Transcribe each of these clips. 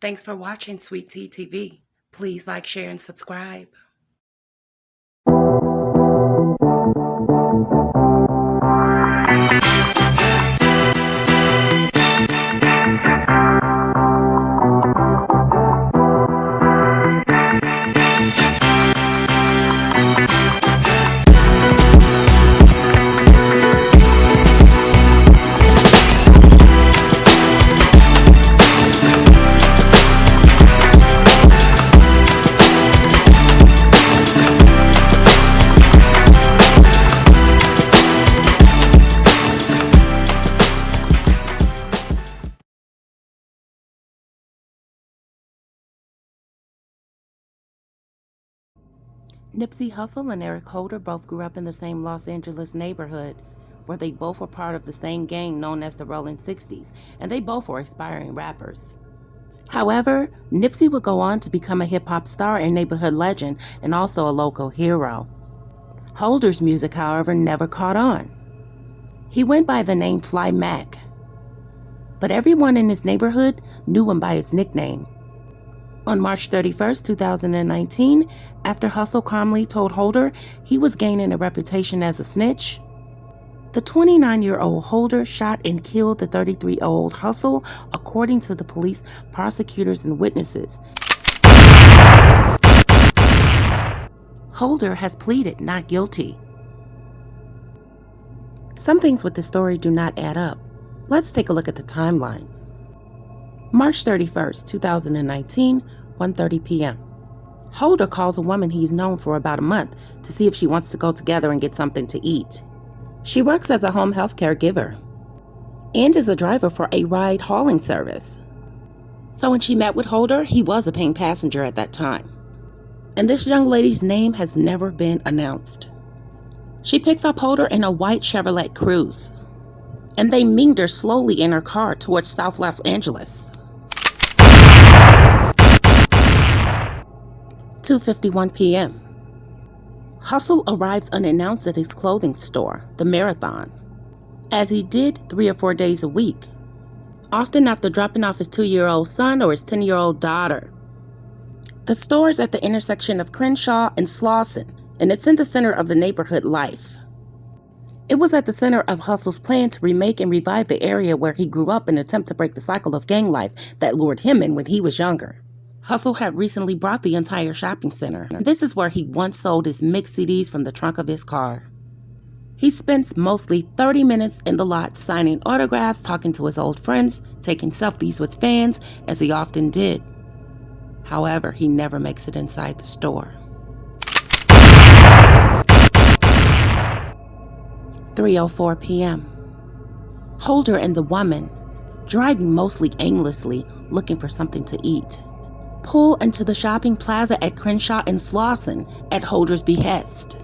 Thanks for watching Sweet Tea TV. Please like, share, and subscribe. Nipsey Hussle and Eric Holder both grew up in the same Los Angeles neighborhood, where they both were part of the same gang known as the Rolling 60s, and they both were aspiring rappers. However, Nipsey would go on to become a hip-hop star and neighborhood legend, and also a local hero. Holder's music, however, never caught on. He went by the name Fly Mac, but everyone in his neighborhood knew him by his nickname. On March 31st, 2019, after Hussle calmly told Holder he was gaining a reputation as a snitch, the 29-year-old Holder shot and killed the 33-year-old Hussle, according to the police, prosecutors, and witnesses. Holder has pleaded not guilty. Some things with this story do not add up. Let's take a look at the timeline. March 31st, 2019, 1:30 p.m. Holder calls a woman he's known for about a month to see if she wants to go together and get something to eat. She works as a home health caregiver and is a driver for a ride hauling service. So when she met with Holder, he was a paying passenger at that time. And this young lady's name has never been announced. She picks up Holder in a white Chevrolet Cruze, and they meander slowly in her car towards South Los Angeles. 2:51 p.m. Hussle arrives unannounced at his clothing store, the Marathon, as he did 3 or 4 days a week, often after dropping off his 2-year-old son or his 10-year-old daughter. The store is at the intersection of Crenshaw and Slauson, and it's in the center of the neighborhood life. It was at the center of Hussle's plan to remake and revive the area where he grew up in an attempt to break the cycle of gang life that lured him in when he was younger. Hussle had recently bought the entire shopping center. This is where he once sold his mixed CDs from the trunk of his car. He spends mostly 30 minutes in the lot signing autographs, talking to his old friends, taking selfies with fans, as he often did. However, he never makes it inside the store. 3:04 p.m. Holder and the woman, driving mostly aimlessly, looking for something to eat, pull into the shopping plaza at Crenshaw and Slauson at Holder's behest.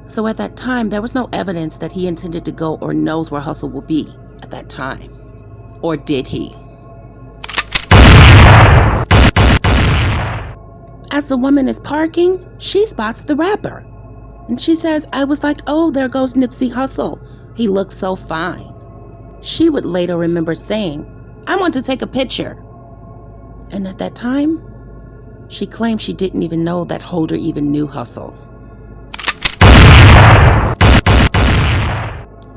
So at that time, there was no evidence that he intended to go or knows where Hussle will be at that time. Or did he? As the woman is parking, she spots the rapper. And she says, "I was like, oh, there goes Nipsey Hussle. He looks so fine." She would later remember saying, "I want to take a picture." And at that time, she claimed she didn't even know that Holder even knew Hussle.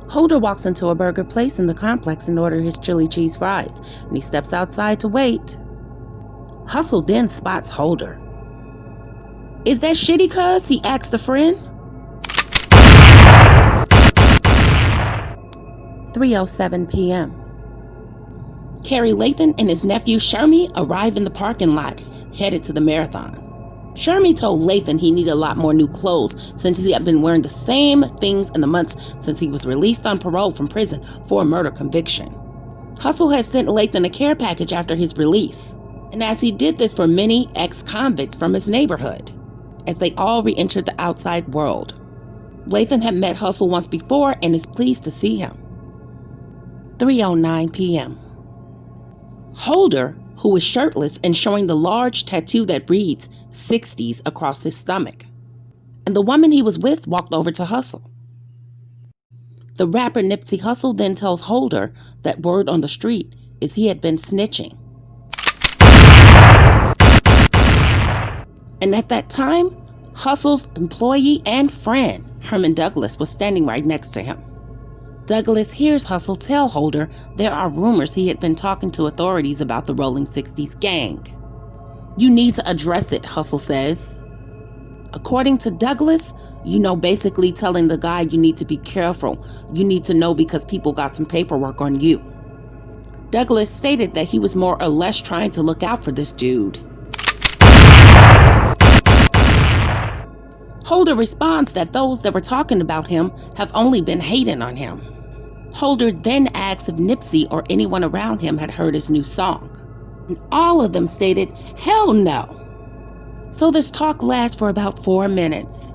Holder walks into a burger place in the complex and orders his chili cheese fries, and he steps outside to wait. Hussle then spots Holder. "Is that shitty, cuz?" he asks a friend. 3:07 p.m. Kerry Lathan and his nephew Shermy arrive in the parking lot, headed to the Marathon. Shermy told Lathan he needed a lot more new clothes since he had been wearing the same things in the months since he was released on parole from prison for a murder conviction. Hussle had sent Lathan a care package after his release, and as he did this for many ex-convicts from his neighborhood, as they all re-entered the outside world. Lathan had met Hussle once before and is pleased to see him. 3:09 p.m. Holder, who is shirtless and showing the large tattoo that reads 60s across his stomach, and the woman he was with walked over to Hussle. The rapper Nipsey Hussle then tells Holder that word on the street is he had been snitching. And at that time, Hussle's employee and friend, Herman Douglas, was standing right next to him. Douglas hears Hussle tell Holder there are rumors he had been talking to authorities about the Rolling 60s gang. "You need to address it," Hussle says. According to Douglas, basically telling the guy you need to be careful. You need to know because people got some paperwork on you. Douglas stated that he was more or less trying to look out for this dude. Holder responds that those that were talking about him have only been hating on him. Holder then asks if Nipsey or anyone around him had heard his new song. And all of them stated, "Hell no." So this talk lasts for about 4 minutes.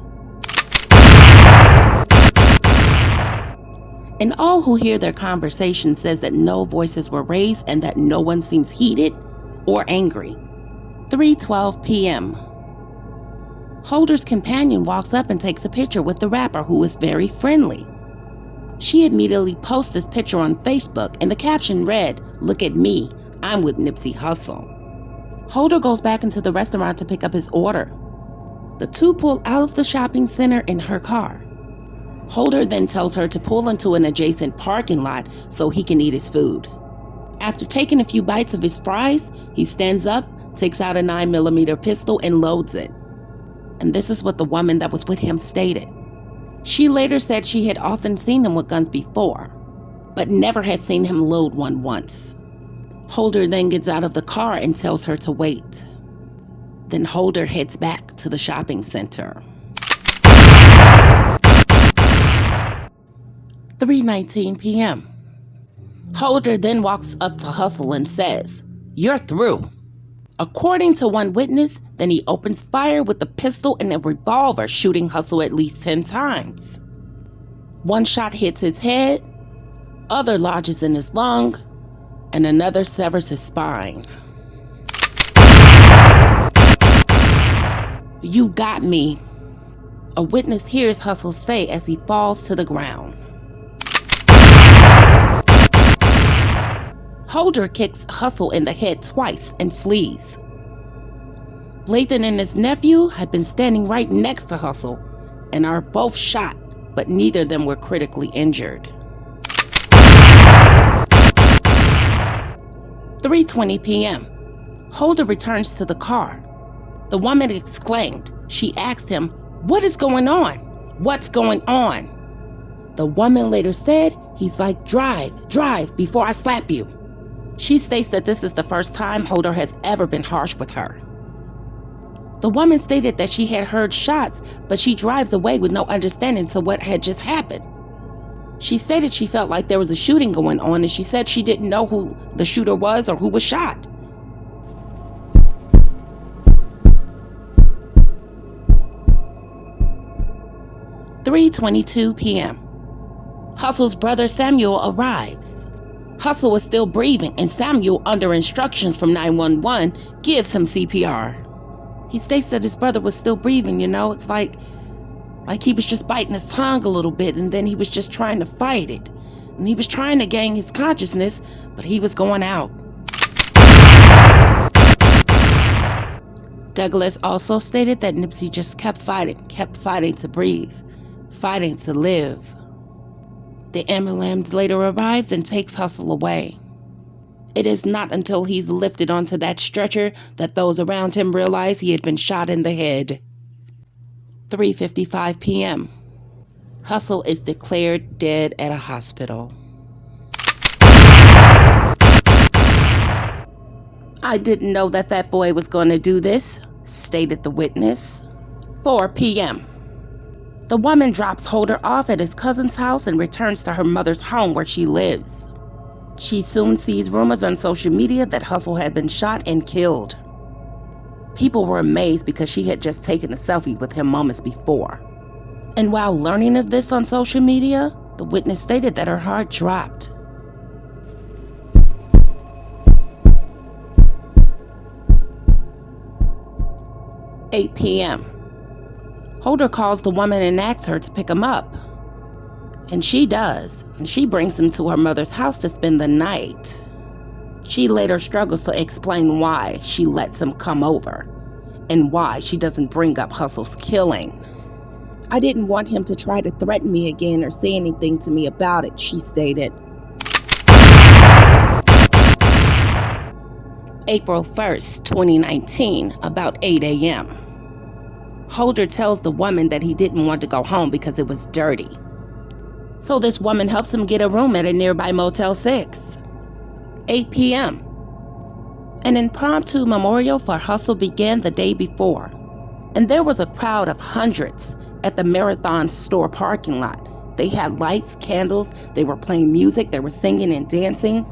And all who hear their conversation says that no voices were raised and that no one seems heated or angry. 3:12 p.m. Holder's companion walks up and takes a picture with the rapper, who is very friendly. She immediately posts this picture on Facebook, and the caption read, "Look at me, I'm with Nipsey Hussle." Holder goes back into the restaurant to pick up his order. The two pull out of the shopping center in her car. Holder then tells her to pull into an adjacent parking lot so he can eat his food. After taking a few bites of his fries, he stands up, takes out a 9mm pistol, and loads it. And this is what the woman that was with him stated. She later said she had often seen him with guns before, but never had seen him load one once. Holder then gets out of the car and tells her to wait. Then Holder heads back to the shopping center. 3:19 p.m. Holder then walks up to Hussle and says, "You're through." According to one witness, then he opens fire with a pistol and a revolver, shooting Hussle at least 10 times. One shot hits his head, other lodges in his lung, and another severs his spine. "You got me," a witness hears Hussle say as he falls to the ground. Holder kicks Hussle in the head twice and flees. Lathan and his nephew had been standing right next to Hussle and are both shot, but neither of them were critically injured. 3:20 p.m. Holder returns to the car. The woman exclaimed. She asked him, "What is going on? What's going on?" The woman later said, "He's like, drive before I slap you." She states that this is the first time Holder has ever been harsh with her. The woman stated that she had heard shots, but she drives away with no understanding to what had just happened. She stated she felt like there was a shooting going on, and she said she didn't know who the shooter was or who was shot. "3:22 p.m. Hussle's brother Samuel arrives. Hussle was still breathing, and Samuel, under instructions from 911, gives him CPR. He states that his brother was still breathing, it's like he was just biting his tongue a little bit, and then he was just trying to fight it. And he was trying to gain his consciousness, but he was going out. Douglas also stated that Nipsey just kept fighting to breathe, fighting to live. The ambulance later arrives and takes Hussle away. It is not until he's lifted onto that stretcher that those around him realize he had been shot in the head. 3:55 p.m. Hussle is declared dead at a hospital. "I didn't know that boy was going to do this," stated the witness. 4 p.m. The woman drops Holder off at his cousin's house and returns to her mother's home where she lives. She soon sees rumors on social media that Hussle had been shot and killed. People were amazed because she had just taken a selfie with him moments before. And while learning of this on social media, the witness stated that her heart dropped. "8 p.m. Holder calls the woman and asks her to pick him up. And she does, and she brings him to her mother's house to spend the night. She later struggles to explain why she lets him come over. and why she doesn't bring up Hussle's killing. "I didn't want him to try to threaten me again or say anything to me about it," she stated. April 1st, 2019, about 8 a.m. Holder tells the woman that he didn't want to go home because it was dirty. So this woman helps him get a room at a nearby Motel 6. 8 p.m. An impromptu memorial for Hussle began the day before, and there was a crowd of hundreds at the Marathon store parking lot. They had lights, candles, they were playing music, they were singing and dancing.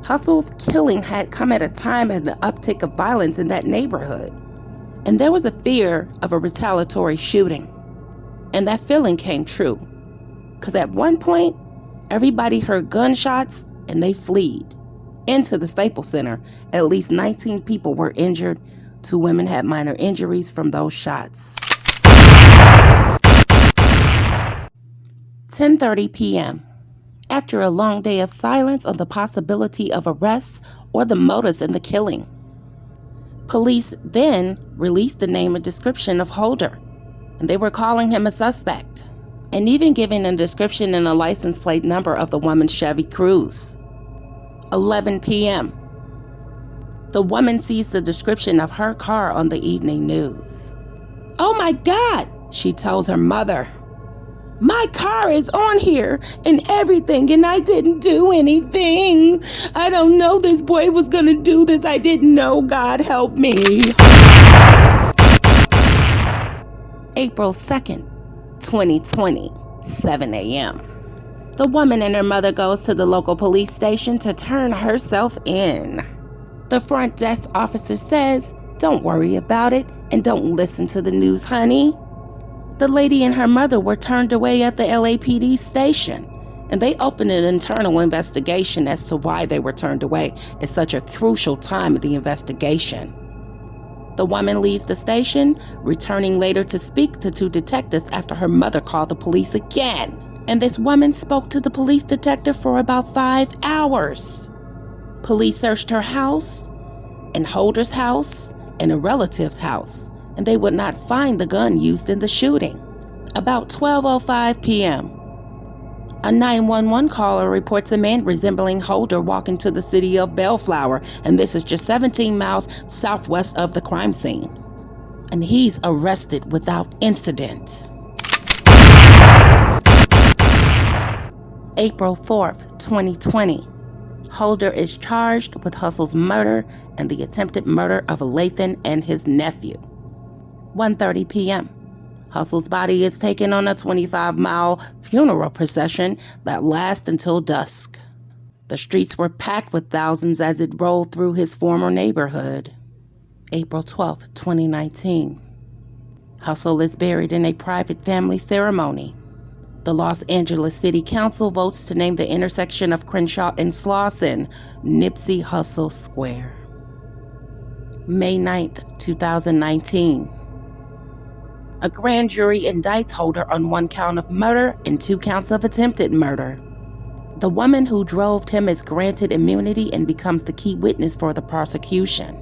Hussle's killing had come at a time of an uptick of violence in that neighborhood, and there was a fear of a retaliatory shooting. And that feeling came true, because at one point, everybody heard gunshots and they fled into the Staples Center. At least 19 people were injured. 2 women had minor injuries from those shots. 10:30 p.m. After a long day of silence on the possibility of arrests or the motives in the killing, police then released the name and description of Holder, and they were calling him a suspect, and even giving a description and a license plate number of the woman's Chevy Cruze. 11 p.m. The woman sees the description of her car on the evening news. "Oh my God," she tells her mother. "My car is on here and everything, and I didn't do anything. I don't know this boy was gonna do this. I didn't know. God help me." April 2nd, 2020, 7 a.m. The woman and her mother goes to the local police station to turn herself in. The front desk officer says, "Don't worry about it and don't listen to the news, honey." The lady and her mother were turned away at the LAPD station, and they opened an internal investigation as to why they were turned away at such a crucial time of the investigation. The woman leaves the station, returning later to speak to 2 detectives after her mother called the police again. And this woman spoke to the police detective for about 5 hours. Police searched her house, and Holder's house, and a relative's house, and they would not find the gun used in the shooting. About 12:05 p.m., a 911 caller reports a man resembling Holder walking to the city of Bellflower, and this is just 17 miles southwest of the crime scene. And he's arrested without incident. April 4th, 2020. Holder is charged with Hussle's murder and the attempted murder of Lathan and his nephew. 1:30 p.m. Hussle's body is taken on a 25-mile funeral procession that lasts until dusk. The streets were packed with thousands as it rolled through his former neighborhood. April 12, 2019. Hussle is buried in a private family ceremony. The Los Angeles City Council votes to name the intersection of Crenshaw and Slauson Nipsey Hussle Square. May 9th, 2019. A grand jury indicts Holder on 1 count of murder and 2 counts of attempted murder. The woman who drove him is granted immunity and becomes the key witness for the prosecution.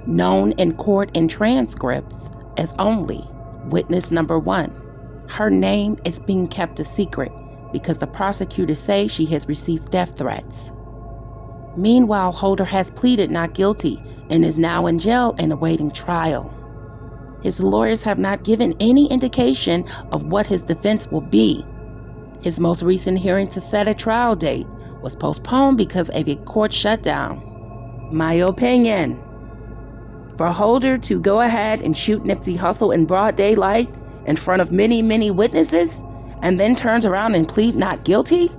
Known in court and transcripts as only witness number 1. Her name is being kept a secret because the prosecutors say she has received death threats. Meanwhile, Holder has pleaded not guilty and is now in jail and awaiting trial. His lawyers have not given any indication of what his defense will be. His most recent hearing to set a trial date was postponed because of a court shutdown. My opinion: for Holder to go ahead and shoot Nipsey Hussle in broad daylight in front of many, many witnesses and then turns around and plead not guilty?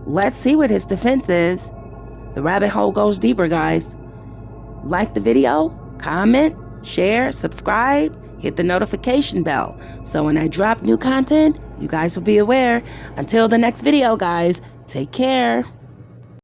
Let's see what his defense is. The rabbit hole goes deeper, guys. Like the video, comment, share, subscribe, hit the notification bell so when I drop new content, you guys will be aware. Until the next video, guys, take care.